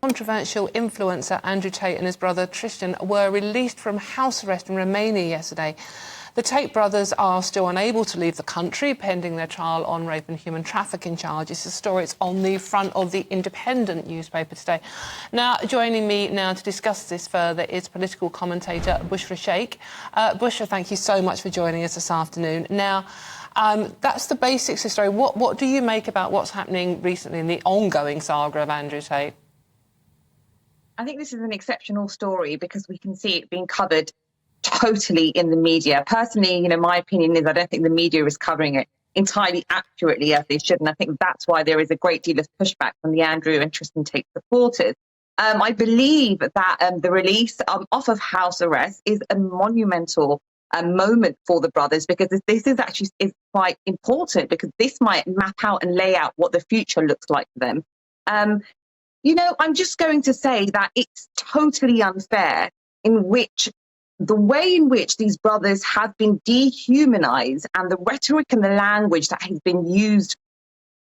Controversial influencer Andrew Tate and his brother Tristan were released from house arrest in Romania yesterday. The Tate brothers are still unable to leave the country pending their trial on rape and human trafficking charges. The story is on the front of the Independent newspaper today. Now, joining me now to discuss this further is political commentator Bushra Shaikh. Bushra, thank you so much for joining us this afternoon. Now, that's the basics of the story. What do you make about what's happening recently in the ongoing saga of Andrew Tate? I think this is an exceptional story because we can see it being covered totally in the media. Personally, my opinion is I don't think the media is covering it entirely accurately as they should. And I think that's why there is a great deal of pushback from the Andrew and Tristan Tate supporters. I believe that the release off of house arrest is a monumental moment for the brothers, because this is actually quite important, because this might map out and lay out what the future looks like for them. I'm just going to say that it's totally unfair the way in which these brothers have been dehumanized, and the rhetoric and the language that has been used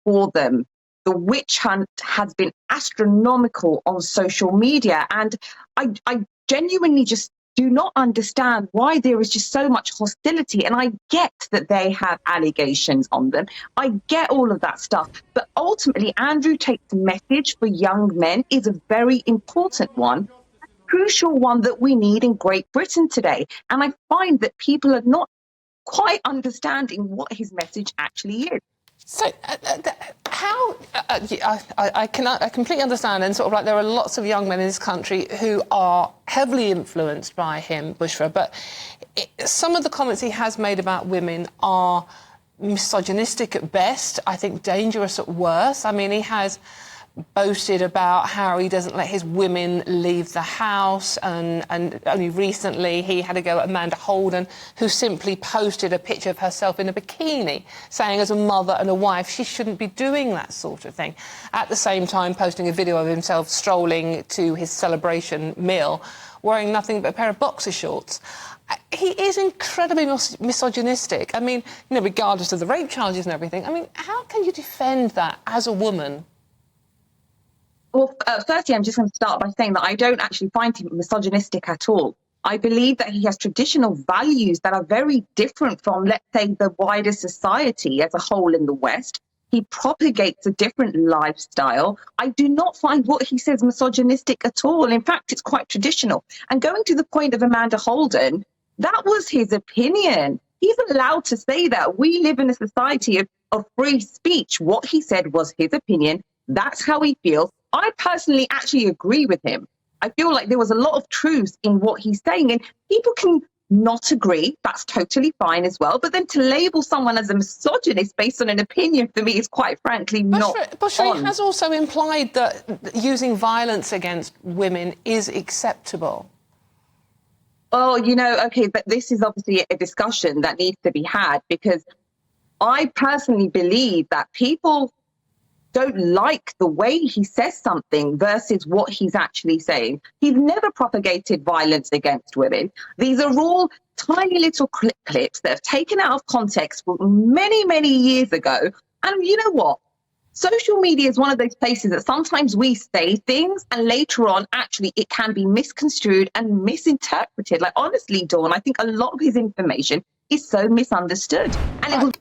for them. The witch hunt has been astronomical on social media, and I genuinely just do not understand why there is just so much hostility. And I get that they have allegations on them. I get all of that stuff. But ultimately, Andrew Tate's message for young men is a very important one, a crucial one that we need in Great Britain today. And I find that people are not quite understanding what his message actually is. So I completely understand, and sort of like there are lots of young men in this country who are heavily influenced by him, Bushra, but some of the comments he has made about women are misogynistic at best, I think dangerous at worst. I mean, he has boasted about how he doesn't let his women leave the house, and only recently he had a go at Amanda Holden, who simply posted a picture of herself in a bikini, saying as a mother and a wife she shouldn't be doing that sort of thing. At the same time posting a video of himself strolling to his celebration meal wearing nothing but a pair of boxer shorts. He is incredibly misogynistic. I mean, regardless of the rape charges and everything. I mean, how can you defend that as a woman? Well, firstly, I'm just going to start by saying that I don't actually find him misogynistic at all. I believe that he has traditional values that are very different from, let's say, the wider society as a whole in the West. He propagates a different lifestyle. I do not find what he says misogynistic at all. In fact, it's quite traditional. And going to the point of Amanda Holden, that was his opinion. He's allowed to say that. We live in a society of free speech. What he said was his opinion. That's how he feels. I personally actually agree with him. I feel like there was a lot of truth in what he's saying, and people can not agree. That's totally fine as well. But then to label someone as a misogynist based on an opinion, for me, is quite frankly not on. Bushra, he has also implied that using violence against women is acceptable. Oh, okay, but this is obviously a discussion that needs to be had, because I personally believe that people don't like the way he says something versus what he's actually saying. He's never propagated violence against women. These are all tiny little clips that have taken out of context many, many years ago. And you know what? Social media is one of those places that sometimes we say things and later on, actually, it can be misconstrued and misinterpreted. Like, honestly, Dawn, I think a lot of his information is so misunderstood. And it will